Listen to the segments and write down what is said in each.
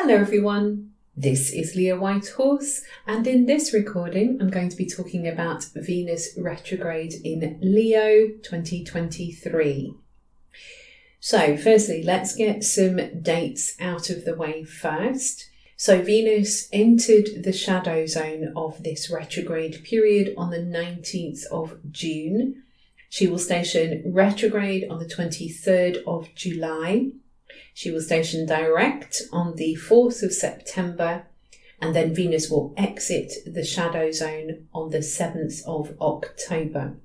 Hello everyone, this is Leah Whitehorse, and in this recording I'm going to be talking about Venus retrograde in Leo 2023. So firstly, let's get some dates out of the way first. So Venus entered the shadow zone of this retrograde period on the 19th of June. She will station retrograde on the 23rd of July. She will station direct on the 4th of September, and then Venus will exit the shadow zone on the 7th of October.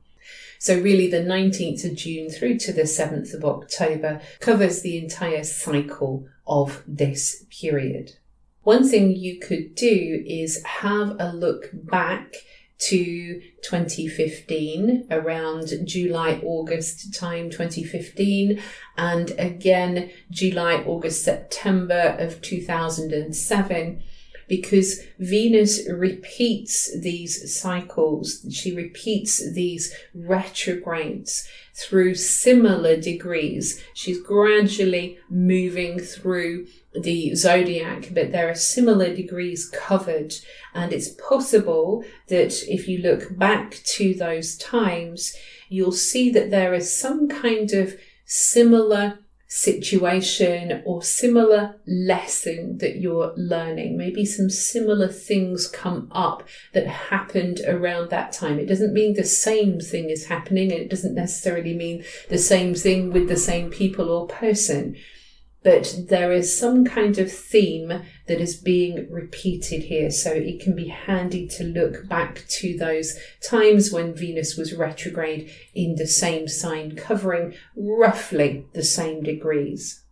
So really the 19th of June through to the 7th of October covers the entire cycle of this period. One thing you could do is have a look back to 2015, around July, August time 2015, and again July, August, September of 2007, because Venus repeats these cycles. She repeats these retrogrades through similar degrees. She's gradually moving through the zodiac, but there are similar degrees covered, and it's possible that if you look back to those times, you'll see that there is some kind of similar situation or similar lesson that you're learning. Maybe some similar things come up that happened around that time. It doesn't mean the same thing is happening, and it doesn't necessarily mean the same thing with the same people or person. But there is some kind of theme that is being repeated here. So it can be handy to look back to those times when Venus was retrograde in the same sign, covering roughly the same degrees.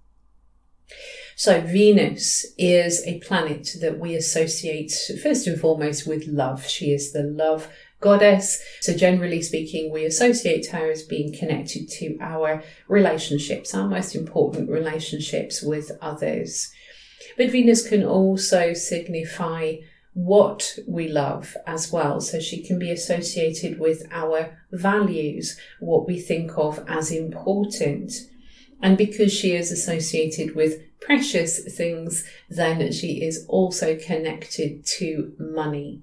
So Venus is a planet that we associate first and foremost with love. She is the love goddess. So generally speaking, we associate her as being connected to our relationships, our most important relationships with others. But Venus can also signify what we love as well. So she can be associated with our values, what we think of as important. And because she is associated with precious things, then she is also connected to money.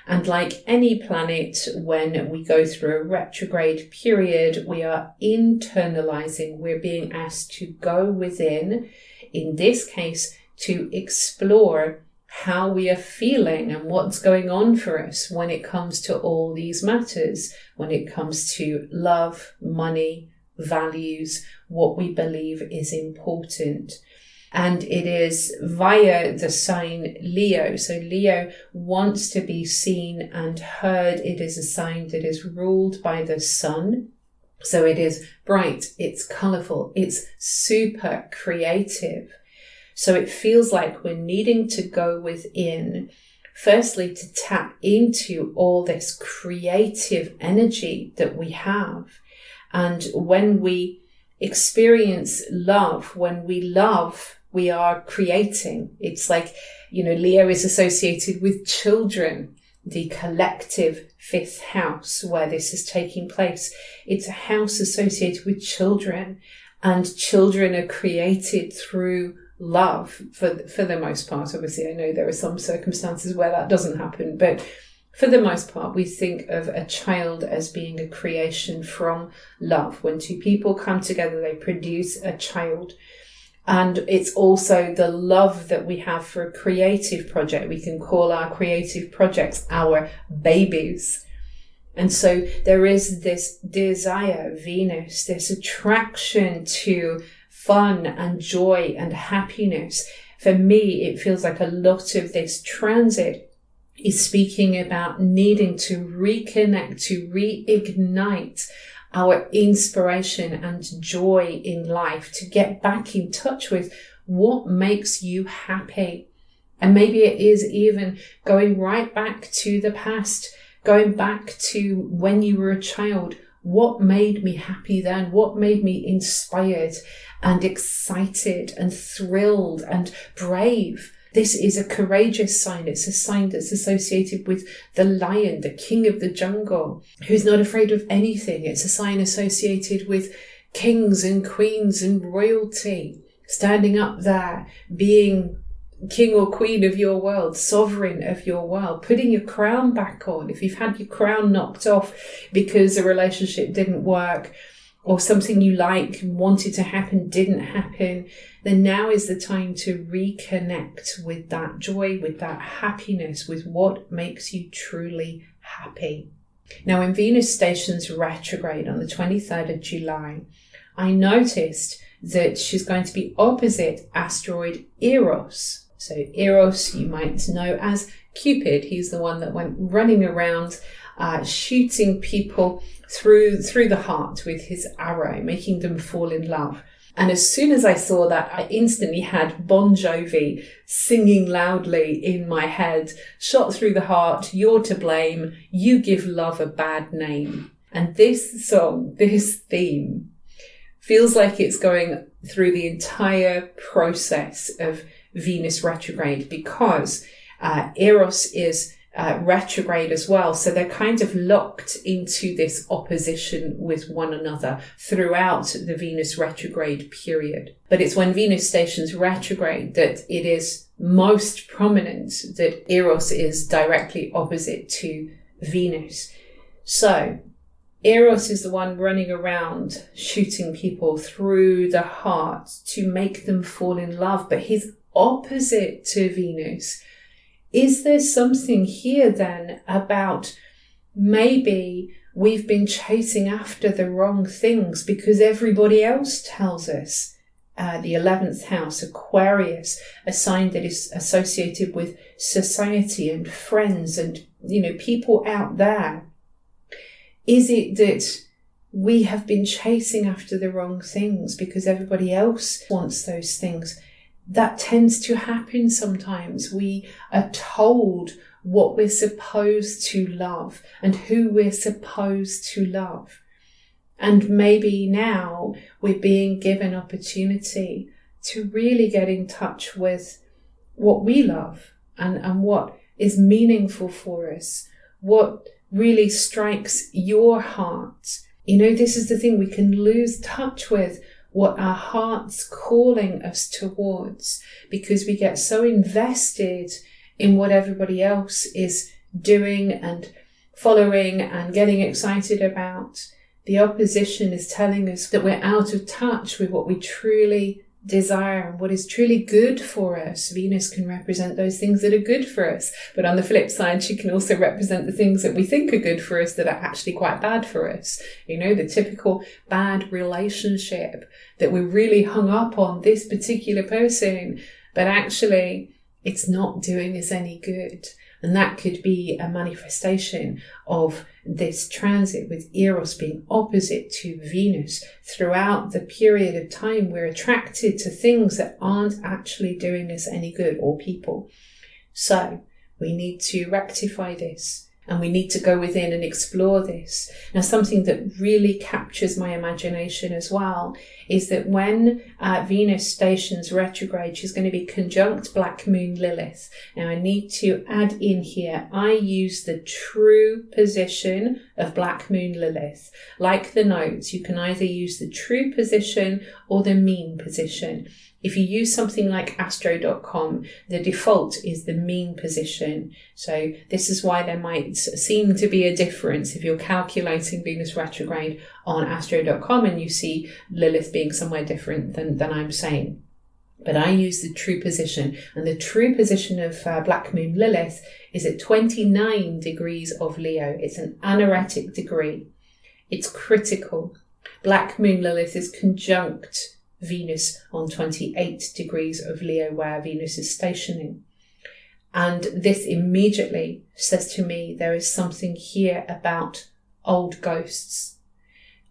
And like any planet, when we go through a retrograde period, we are internalizing. We're being asked to go within, in this case, to explore how we are feeling and what's going on for us when it comes to all these matters, when it comes to love, money, values, what we believe is important. And it is via the sign Leo. So Leo wants to be seen and heard. It is a sign that is ruled by the sun. So it is bright, it's colourful, it's super creative. So it feels like we're needing to go within, firstly, to tap into all this creative energy that we have. And when we experience love, when we love, we are creating. It's like, Leo is associated with children, the collective fifth house where this is taking place. It's a house associated with children, and children are created through love for the most part. Obviously, I know there are some circumstances where that doesn't happen, but for the most part, we think of a child as being a creation from love. When two people come together, they produce a child. And it's also the love that we have for a creative project. We can call our creative projects our babies. And so there is this desire, Venus, this attraction to fun and joy and happiness. For me, it feels like a lot of this transit is speaking about needing to reconnect, to reignite our inspiration and joy in life, to get back in touch with what makes you happy. And maybe it is even going right back to the past, going back to when you were a child. What made me happy then? What made me inspired and excited and thrilled and brave? This is a courageous sign. It's a sign that's associated with the lion, the king of the jungle, who's not afraid of anything. It's a sign associated with kings and queens and royalty, standing up there, being king or queen of your world, sovereign of your world, putting your crown back on. If you've had your crown knocked off because a relationship didn't work, or something you wanted to happen didn't happen, then now is the time to reconnect with that joy, with that happiness, with what makes you truly happy. Now, when Venus stations retrograde on the 23rd of July, I noticed that she's going to be opposite asteroid Eros. So Eros, you might know as Cupid. He's the one that went running around shooting people through the heart with his arrow, making them fall in love. And as soon as I saw that, I instantly had Bon Jovi singing loudly in my head, shot through the heart, you're to blame, you give love a bad name. And this song, this theme, feels like it's going through the entire process of Venus retrograde, because Eros is retrograde as well. So they're kind of locked into this opposition with one another throughout the Venus retrograde period. But it's when Venus stations retrograde that it is most prominent that Eros is directly opposite to Venus. So Eros is the one running around shooting people through the heart to make them fall in love, but he's opposite to Venus. Is there something here then about maybe we've been chasing after the wrong things because everybody else tells us? The 11th house, Aquarius, a sign that is associated with society and friends and, people out there. Is it that we have been chasing after the wrong things because everybody else wants those things? That tends to happen sometimes. We are told what we're supposed to love and who we're supposed to love. And maybe now we're being given opportunity to really get in touch with what we love and what is meaningful for us, what really strikes your heart. This is the thing, we can lose touch with what our heart's calling us towards because we get so invested in what everybody else is doing and following and getting excited about. The opposition is telling us that we're out of touch with what we truly desire and what is truly good for us. Venus can represent those things that are good for us, but on the flip side, she can also represent the things that we think are good for us that are actually quite bad for us. The typical bad relationship that we're really hung up on this particular person, but actually it's not doing us any good. And that could be a manifestation of this transit with Eros being opposite to Venus. Throughout the period of time, we're attracted to things that aren't actually doing us any good, or people. So we need to rectify this. And we need to go within and explore this. Now, something that really captures my imagination as well is that when Venus stations retrograde, she's going to be conjunct Black Moon Lilith. Now, I need to add in here, I use the true position of Black Moon Lilith. Like the notes, you can either use the true position or the mean position. If you use something like astro.com, the default is the mean position. So this is why there might seem to be a difference if you're calculating Venus retrograde on astro.com and you see Lilith being somewhere different than I'm saying. But I use the true position, and the true position of Black Moon Lilith is at 29 degrees of Leo. It's an anaretic degree. It's critical. Black Moon Lilith is conjunct Venus on 28 degrees of Leo, where Venus is stationing. And this immediately says to me there is something here about old ghosts.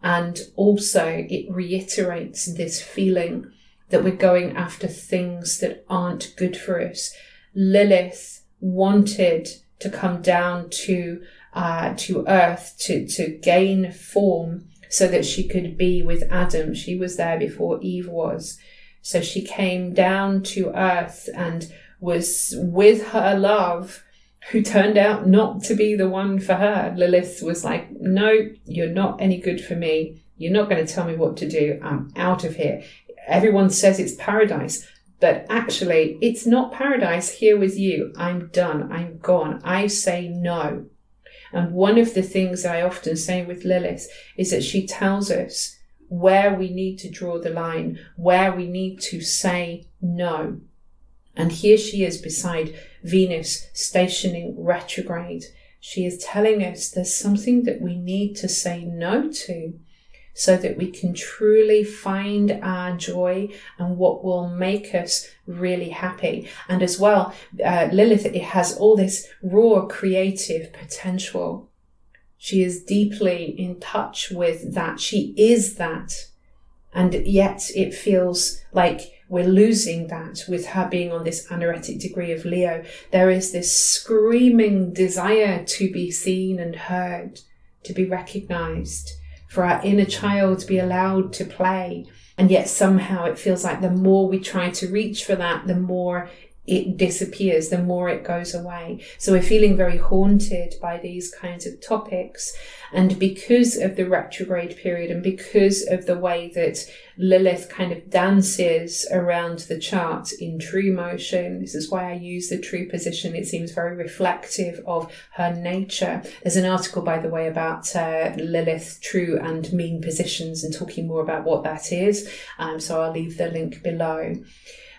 And also it reiterates this feeling that we're going after things that aren't good for us. Lilith wanted to come down to Earth to gain form, so that she could be with Adam. She was there before Eve was. So she came down to Earth and was with her love, who turned out not to be the one for her. Lilith was like, no, you're not any good for me. You're not going to tell me what to do. I'm out of here. Everyone says it's paradise. But actually, it's not paradise here with you. I'm done. I'm gone. I say no. And one of the things I often say with Lilith is that she tells us where we need to draw the line, where we need to say no. And here she is beside Venus stationing retrograde. She is telling us there's something that we need to say no to, so that we can truly find our joy and what will make us really happy. And as well, Lilith, it has all this raw creative potential. She is deeply in touch with that. She is that. And yet it feels like we're losing that with her being on this anoretic degree of Leo. There is this screaming desire to be seen and heard, to be recognized, for our inner child to be allowed to play. And yet somehow it feels like the more we try to reach for that, the more it disappears, the more it goes away. So we're feeling very haunted by these kinds of topics. And because of the retrograde period and because of the way that Lilith kind of dances around the chart in true motion, this is why I use the true position. It seems very reflective of her nature. There's an article, by the way, about Lilith true and mean positions and talking more about what that is. So I'll leave the link below.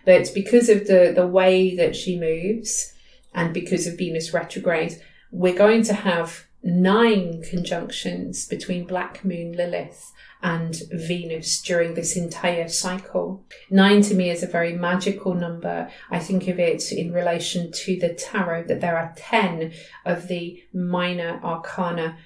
But because of the way that she moves and because of Venus retrograde, we're going to have 9 conjunctions between Black Moon Lilith and Venus during this entire cycle. 9 to me is a very magical number. I think of it in relation to the tarot, that there are 10 of the minor arcana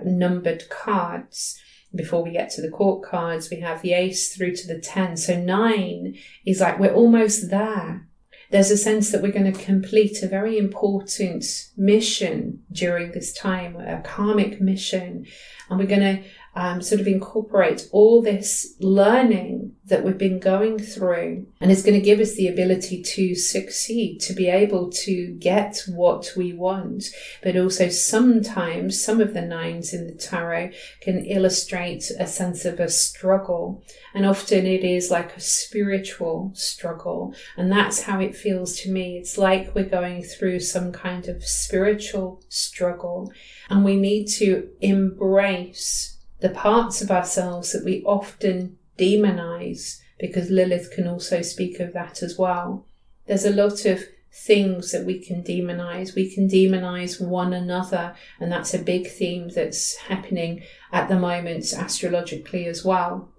numbered cards. Before we get to the court cards, we have the ace through to the 10. So 9 is like we're almost there. There's a sense that we're going to complete a very important mission during this time, a karmic mission. And we're going to sort of incorporate all this learning that we've been going through. And it's going to give us the ability to succeed, to be able to get what we want. But also sometimes some of the 9s in the tarot can illustrate a sense of a struggle. And often it is like a spiritual struggle. And that's how it feels to me. It's like we're going through some kind of spiritual struggle. And we need to embrace the parts of ourselves that we often demonize, because Lilith can also speak of that as well. There's a lot of things that we can demonize. We can demonize one another, and that's a big theme that's happening at the moment astrologically as well.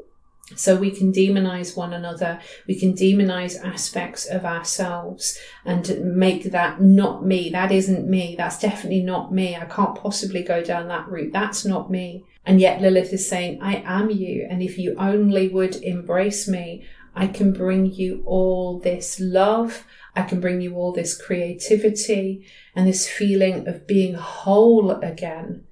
So we can demonize one another, we can demonize aspects of ourselves and make that not me, that isn't me, that's definitely not me, I can't possibly go down that route, that's not me. And yet Lilith is saying, I am you, and if you only would embrace me, I can bring you all this love, I can bring you all this creativity and this feeling of being whole again,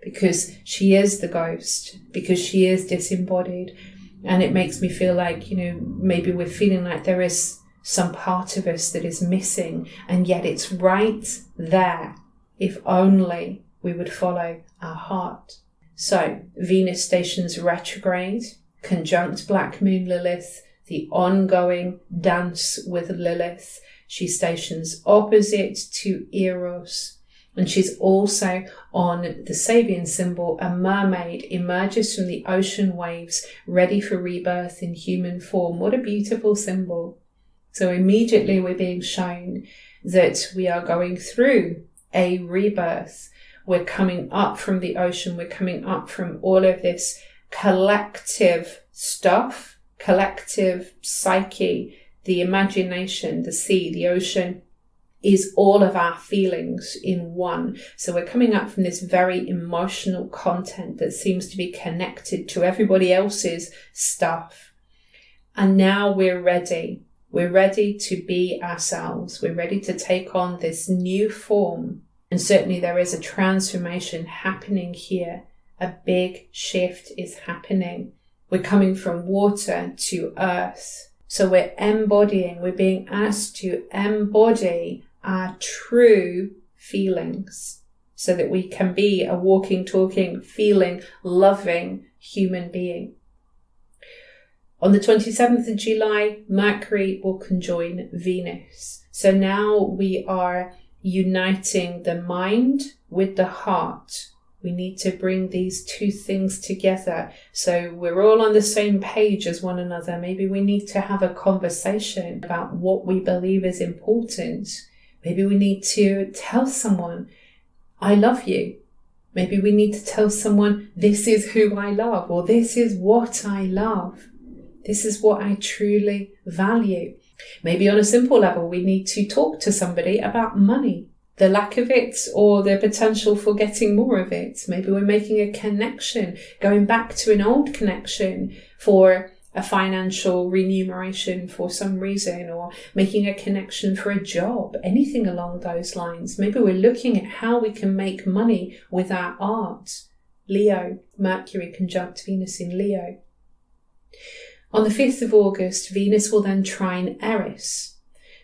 because she is the ghost, because she is disembodied. And it makes me feel like, maybe we're feeling like there is some part of us that is missing, and yet it's right there if only we would follow our heart. So Venus stations retrograde, conjunct Black Moon Lilith, the ongoing dance with Lilith. She stations opposite to Eros. And she's also on the Sabian symbol. A mermaid emerges from the ocean waves, ready for rebirth in human form. What a beautiful symbol. So immediately we're being shown that we are going through a rebirth. We're coming up from the ocean. We're coming up from all of this collective stuff, collective psyche, the imagination, the sea, the ocean, is all of our feelings in one. So we're coming up from this very emotional content that seems to be connected to everybody else's stuff. And now we're ready. We're ready to be ourselves. We're ready to take on this new form. And certainly there is a transformation happening here. A big shift is happening. We're coming from water to earth. So we're embodying, we're being asked to embody our true feelings so that we can be a walking, talking, feeling, loving human being. On the 27th of July, Mercury will conjoin Venus. So now we are uniting the mind with the heart. We need to bring these two things together so we're all on the same page as one another. Maybe we need to have a conversation about what we believe is important. Maybe we need to tell someone, I love you. Maybe we need to tell someone, this is who I love, or this is what I love. This is what I truly value. Maybe on a simple level, we need to talk to somebody about money, the lack of it or the potential for getting more of it. Maybe we're making a connection, going back to an old connection for a financial remuneration for some reason, or making a connection for a job, anything along those lines. Maybe we're looking at how we can make money with our art. Leo, Mercury conjunct Venus in Leo. On the 5th of August, Venus will then trine Eris.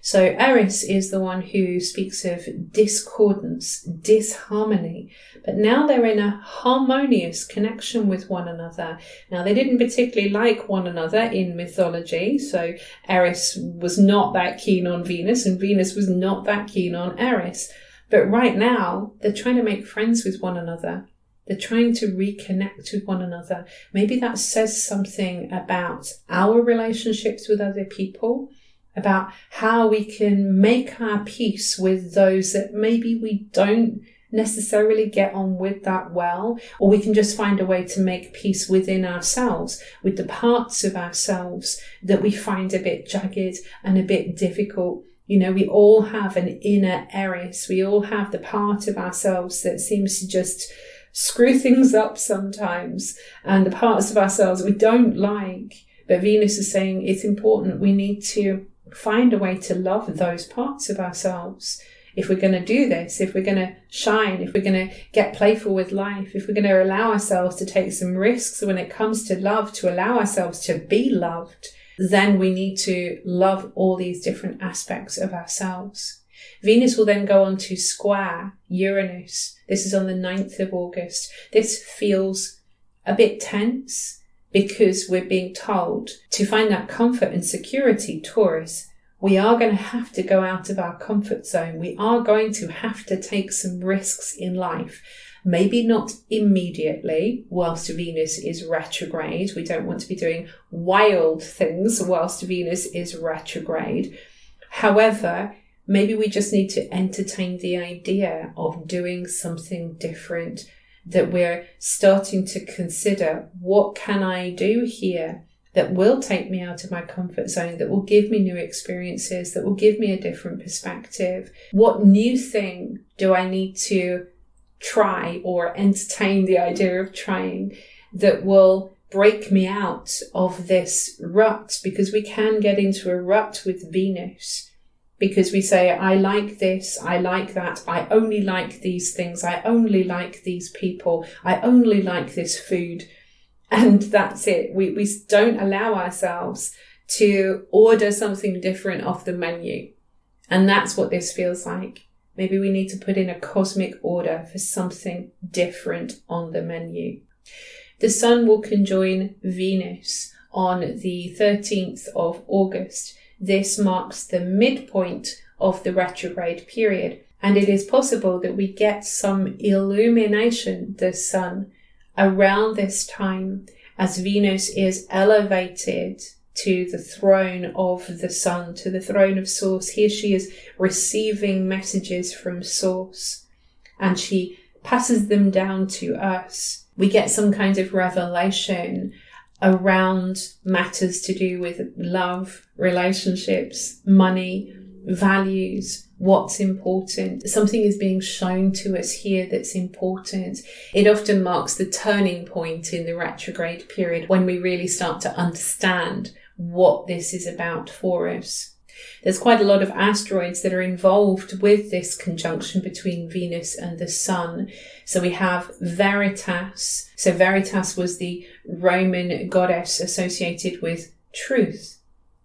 So Eris is the one who speaks of discordance, disharmony, but now they're in a harmonious connection with one another. Now, they didn't particularly like one another in mythology, so Eris was not that keen on Venus and Venus was not that keen on Eris. But right now, they're trying to make friends with one another. They're trying to reconnect with one another. Maybe that says something about our relationships with other people, about how we can make our peace with those that maybe we don't necessarily get on with that well, or we can just find a way to make peace within ourselves, with the parts of ourselves that we find a bit jagged and a bit difficult. You know, we all have an inner Eris. We all have the part of ourselves that seems to just screw things up sometimes, and the parts of ourselves we don't like. But Venus is saying it's important. We need to find a way to love those parts of ourselves. If we're going to do this, if we're going to shine, if we're going to get playful with life, if we're going to allow ourselves to take some risks when it comes to love, to allow ourselves to be loved, then we need to love all these different aspects of ourselves. Venus will then go on to square Uranus. This is on the 9th of August. This feels a bit tense, because we're being told to find that comfort and security, Taurus, we are going to have to go out of our comfort zone. We are going to have to take some risks in life. Maybe not immediately whilst Venus is retrograde. We don't want to be doing wild things whilst Venus is retrograde. However, maybe we just need to entertain the idea of doing something different, that we're starting to consider, what can I do here that will take me out of my comfort zone, that will give me new experiences, that will give me a different perspective? What new thing do I need to try or entertain the idea of trying that will break me out of this rut? Because we can get into a rut with Venus. Because we say, I like this, I like that, I only like these things, I only like these people, I only like this food. And that's it. We don't allow ourselves to order something different off the menu. And that's what this feels like. Maybe we need to put in a cosmic order for something different on the menu. The Sun will conjoin Venus on the 13th of August. This marks the midpoint of the retrograde period, and it is possible that we get some illumination, the Sun, around this time as Venus is elevated to the throne of the Sun, to the throne of Source. Here she is receiving messages from Source, and she passes them down to us. We get some kind of revelation around matters to do with love, relationships, money, values, what's important. Something is being shown to us here that's important. It often marks the turning point in the retrograde period when we really start to understand what this is about for us. There's quite a lot of asteroids that are involved with this conjunction between Venus and the Sun. So we have Veritas. So Veritas was the Roman goddess associated with truth.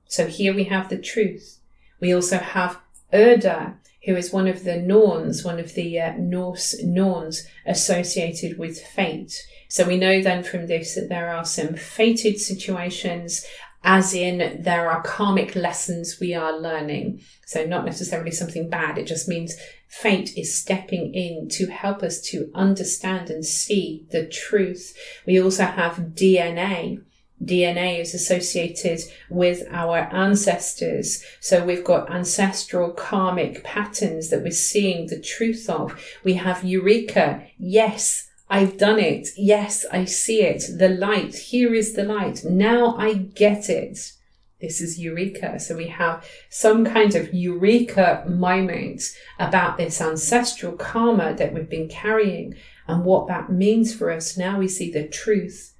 So here we have the truth. We also have Erda, who is one of the Norns, one of the Norse Norns associated with fate. So we know then from this that there are some fated situations as in there are karmic lessons we are learning. So not necessarily something bad. It just means fate is stepping in to help us to understand and see the truth. We also have DNA. DNA is associated with our ancestors. So we've got ancestral karmic patterns that we're seeing the truth of. We have Eureka. Yes, I've done it. Yes, I see it. The light. Here is the light. Now I get it. This is Eureka. So we have some kind of Eureka moment about this ancestral karma that we've been carrying and what that means for us. Now we see the truth.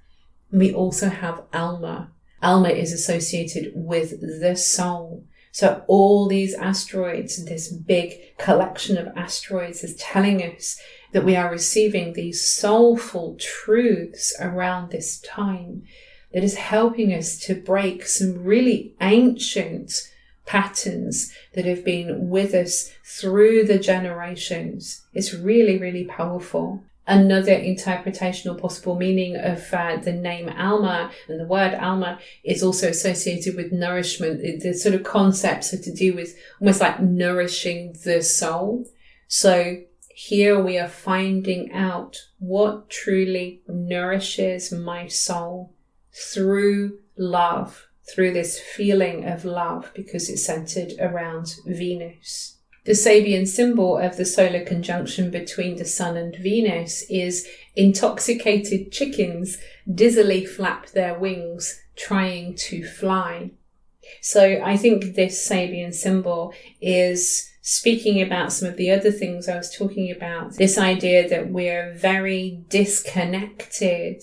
We also have Alma. Alma is associated with the soul. So all these asteroids, this big collection of asteroids is telling us that we are receiving these soulful truths around this time that is helping us to break some really ancient patterns that have been with us through the generations. It's really, really powerful. Another interpretation or possible meaning of the name Alma and the word Alma is also associated with nourishment. The sort of concepts are to do with almost like nourishing the soul. So here we are finding out what truly nourishes my soul through love, through this feeling of love, because it's centered around Venus. The Sabian symbol of the solar conjunction between the Sun and Venus is intoxicated chickens dizzily flap their wings, trying to fly. So I think this Sabian symbol is speaking about some of the other things I was talking about. This idea that we're very disconnected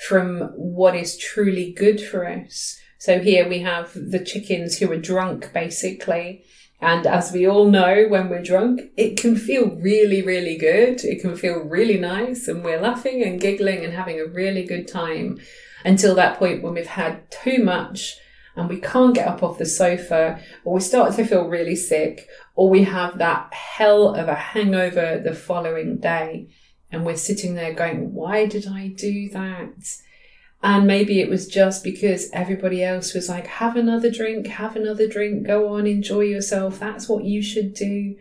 from what is truly good for us. So here we have the chickens who are drunk, basically. And as we all know, when we're drunk, it can feel really, really good. It can feel really nice, and we're laughing and giggling and having a really good time until that point when we've had too much and we can't get up off the sofa, or we start to feel really sick, or we have that hell of a hangover the following day. And we're sitting there going, why did I do that? And maybe it was just because everybody else was like, have another drink, go on, enjoy yourself. That's what you should do.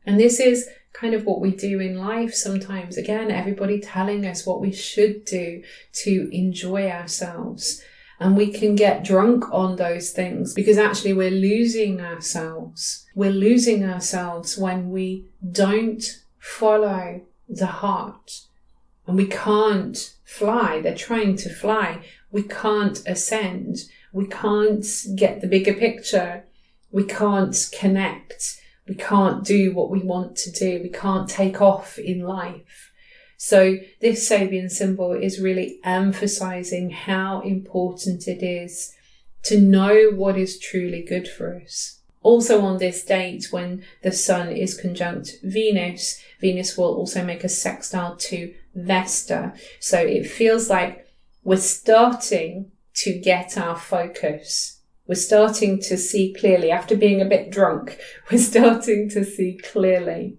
And this is kind of what we do in life sometimes. Again, everybody telling us what we should do to enjoy ourselves. And we can get drunk on those things because actually we're losing ourselves. We're losing ourselves when we don't follow the heart. And we can't fly. They're trying to fly. We can't ascend. We can't get the bigger picture. We can't connect. We can't do what we want to do. We can't take off in life. So this Sabian symbol is really emphasizing how important it is to know what is truly good for us. Also on this date, when the Sun is conjunct Venus, Venus will also make a sextile to Vesta. So it feels like we're starting to get our focus. We're starting to see clearly. After being a bit drunk, we're starting to see clearly.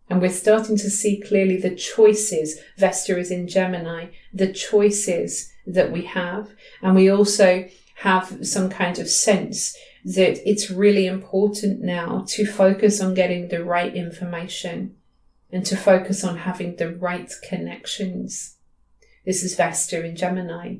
And we're starting to see clearly the choices. Vesta is in Gemini, the choices that we have. And we also have some kind of sense that it's really important now to focus on getting the right information and to focus on having the right connections. This is Vesta in Gemini.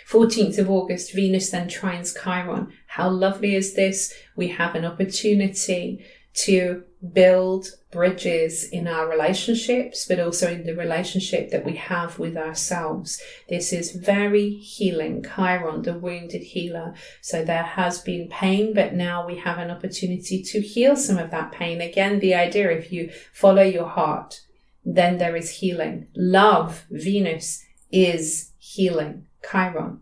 14th of August, Venus then trines Chiron. How lovely is this? We have an opportunity to build bridges in our relationships, but also in the relationship that we have with ourselves. This is very healing. Chiron, the wounded healer. So there has been pain, but now we have an opportunity to heal some of that pain. Again, the idea, if you follow your heart, then there is healing. Love, Venus, is healing. Chiron.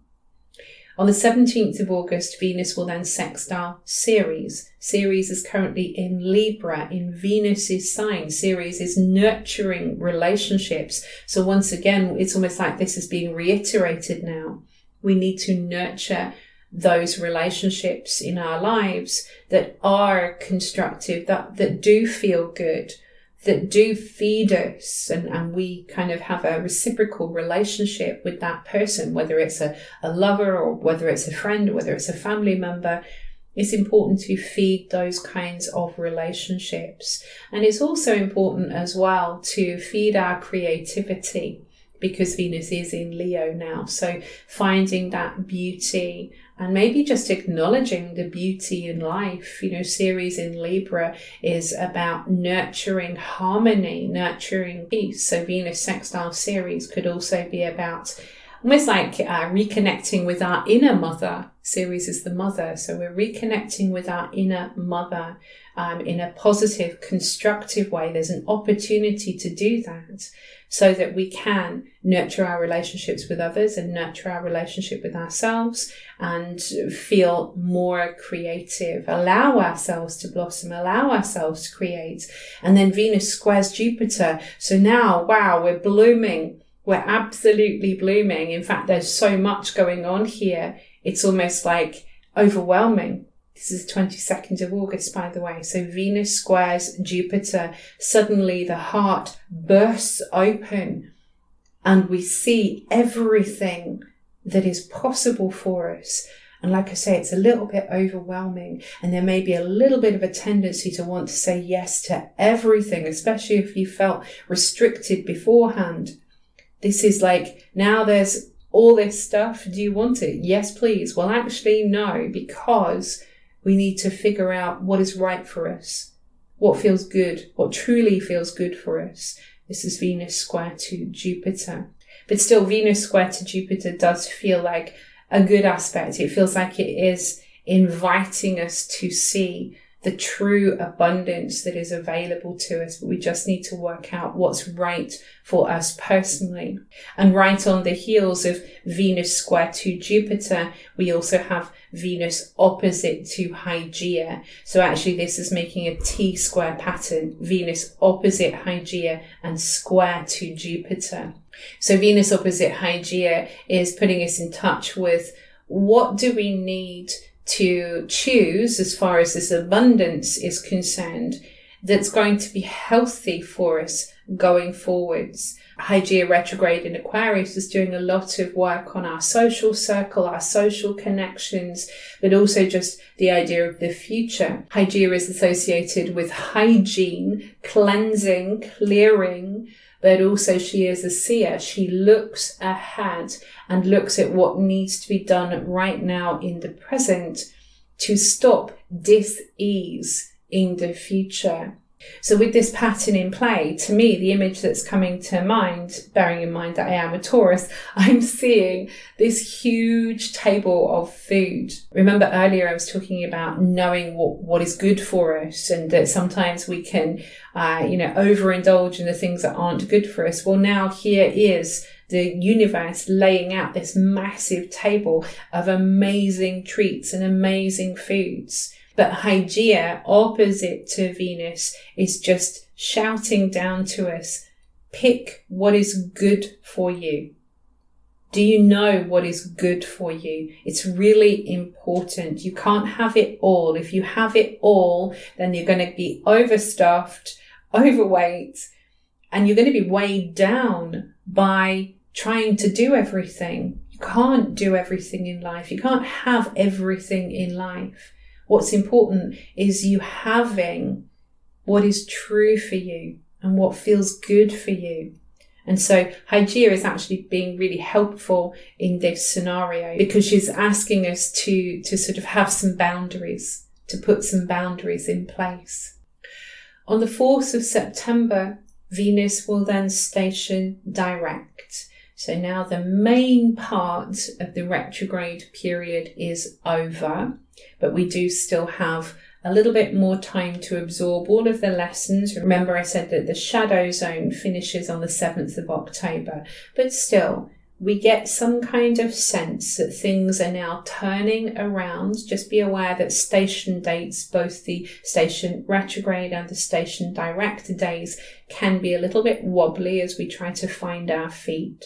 On the 17th of August, Venus will then sextile Ceres. Ceres is currently in Libra, in Venus's sign. Ceres is nurturing relationships. So once again, it's almost like this is being reiterated now. We need to nurture those relationships in our lives that are constructive, that do feel good, that do feed us, and we kind of have a reciprocal relationship with that person, whether it's a lover or whether it's a friend or whether it's a family member. It's important to feed those kinds of relationships. And it's also important as well to feed our creativity, because Venus is in Leo now. So finding that beauty and maybe just acknowledging the beauty in life. Ceres in Libra is about nurturing harmony, nurturing peace. So Venus sextile Ceres could also be about almost like reconnecting with our inner mother. Ceres is the mother. So we're reconnecting with our inner mother in a positive, constructive way. There's an opportunity to do that so that we can nurture our relationships with others and nurture our relationship with ourselves and feel more creative, allow ourselves to blossom, allow ourselves to create. And then Venus squares Jupiter. So now, wow, we're blooming. We're absolutely blooming. In fact, there's so much going on here. It's almost like overwhelming. This is the 22nd of August, by the way. So Venus squares Jupiter. Suddenly the heart bursts open and we see everything that is possible for us. And like I say, it's a little bit overwhelming, and there may be a little bit of a tendency to want to say yes to everything, especially if you felt restricted beforehand. This is like, now there's all this stuff. Do you want it? Yes, please. Well, actually, no, because we need to figure out what is right for us, what feels good, what truly feels good for us. This is Venus square to Jupiter. But still, Venus square to Jupiter does feel like a good aspect. It feels like it is inviting us to see the true abundance that is available to us, but we just need to work out what's right for us personally. And right on the heels of Venus square to Jupiter, we also have Venus opposite to Hygeia. So actually this is making a T-square pattern, Venus opposite Hygeia and square to Jupiter. So Venus opposite Hygeia is putting us in touch with what do we need to choose as far as this abundance is concerned that's going to be healthy for us going forwards. Hygeia retrograde in Aquarius is doing a lot of work on our social circle, our social connections, but also just the idea of the future. Hygeia is associated with hygiene, cleansing, clearing, but also she is a seer. She looks ahead and looks at what needs to be done right now in the present to stop dis-ease in the future. So with this pattern in play, to me, the image that's coming to mind, bearing in mind that I am a Taurus, I'm seeing this huge table of food. Remember earlier I was talking about knowing what is good for us, and that sometimes we can, overindulge in the things that aren't good for us. Well, now here is the universe laying out this massive table of amazing treats and amazing foods. But Hygeia, opposite to Venus, is just shouting down to us, pick what is good for you. Do you know what is good for you? It's really important. You can't have it all. If you have it all, then you're going to be overstuffed, overweight, and you're going to be weighed down by trying to do everything. You can't do everything in life. You can't have everything in life. What's important is you having what is true for you and what feels good for you. And so Hygeia is actually being really helpful in this scenario because she's asking us to sort of have some boundaries, to put some boundaries in place. On the 4th of September, Venus will then station direct. So now the main part of the retrograde period is over, but we do still have a little bit more time to absorb all of the lessons. Remember, I said that the shadow zone finishes on the 7th of October, but still, we get some kind of sense that things are now turning around. Just be aware that station dates, both the station retrograde and the station direct days, can be a little bit wobbly as we try to find our feet.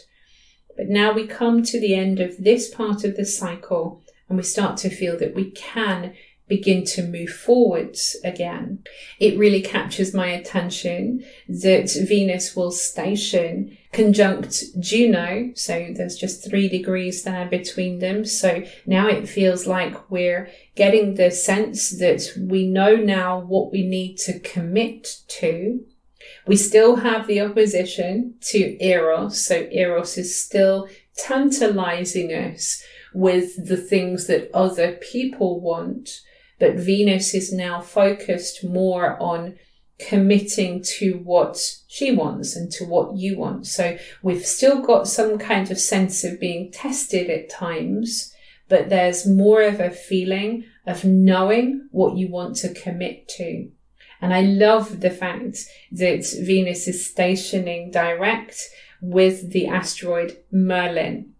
But now we come to the end of this part of the cycle and we start to feel that we can begin to move forwards again. It really captures my attention that Venus will station conjunct Juno, so there's just 3 degrees there between them. So now it feels like we're getting the sense that we know now what we need to commit to. We still have the opposition to Eros, so Eros is still tantalizing us with the things that other people want, but Venus is now focused more on committing to what she wants and to what you want. So we've still got some kind of sense of being tested at times, but there's more of a feeling of knowing what you want to commit to. And I love the fact that Venus is stationing direct with the asteroid Merlin.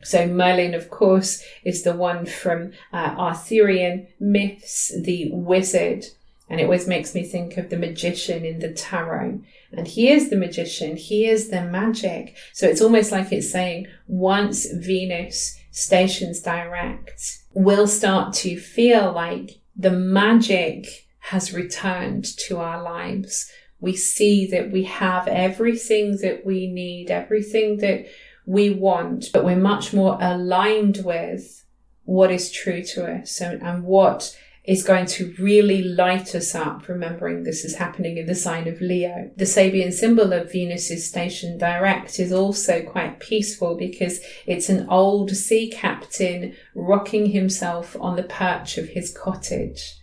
So Merlin, of course, is the one from Arthurian myths, the wizard. And it always makes me think of the magician in the tarot. And he is the magician. He is the magic. So it's almost like it's saying once Venus stations direct, we'll start to feel like the magic has returned to our lives. We see that we have everything that we need, everything that we want, but we're much more aligned with what is true to us and what is going to really light us up, remembering this is happening in the sign of Leo. The Sabian symbol of Venus's station direct is also quite peaceful because it's an old sea captain rocking himself on the perch of his cottage.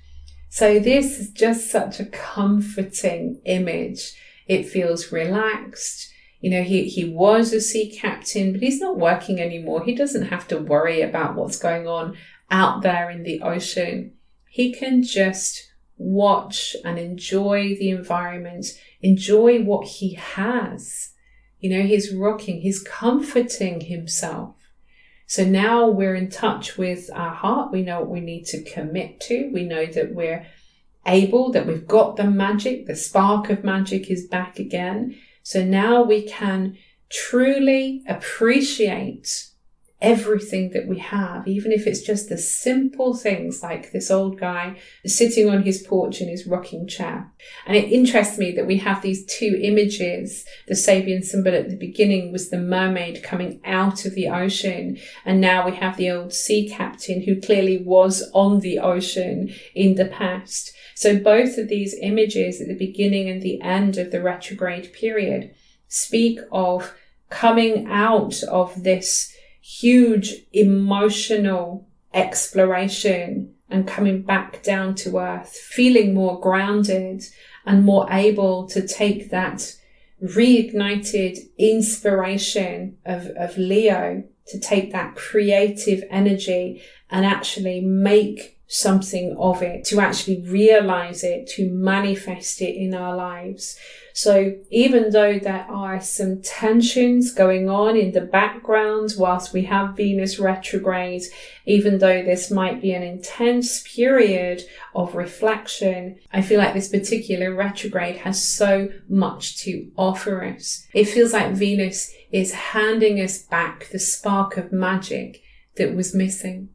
So this is just such a comforting image. It feels relaxed. You know, he was a sea captain, but he's not working anymore. He doesn't have to worry about what's going on out there in the ocean. He can just watch and enjoy the environment, enjoy what he has. You know, he's rocking, he's comforting himself. So now we're in touch with our heart. We know what we need to commit to. We know that we're able, that we've got the magic, the spark of magic is back again. So now we can truly appreciate everything that we have, even if it's just the simple things like this old guy sitting on his porch in his rocking chair. And it interests me that we have these 2 images. The Sabian symbol at the beginning was the mermaid coming out of the ocean, and now we have the old sea captain who clearly was on the ocean in the past. So both of these images at the beginning and the end of the retrograde period speak of coming out of this huge emotional exploration and coming back down to earth, feeling more grounded and more able to take that reignited inspiration of Leo, to take that creative energy and actually make something of it, to actually realize it, to manifest it in our lives. So even though there are some tensions going on in the background whilst we have Venus retrograde, even though this might be an intense period of reflection, I feel like this particular retrograde has so much to offer us. It feels like Venus is handing us back the spark of magic that was missing.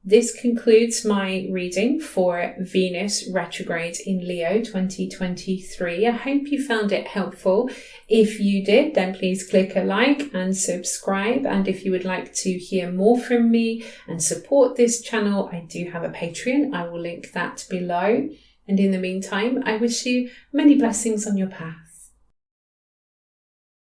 This concludes my reading for Venus retrograde in Leo 2023. I hope you found it helpful. If you did, then please click a like and subscribe. And if you would like to hear more from me and support this channel, I do have a Patreon. I will link that below. And in the meantime, I wish you many blessings on your path.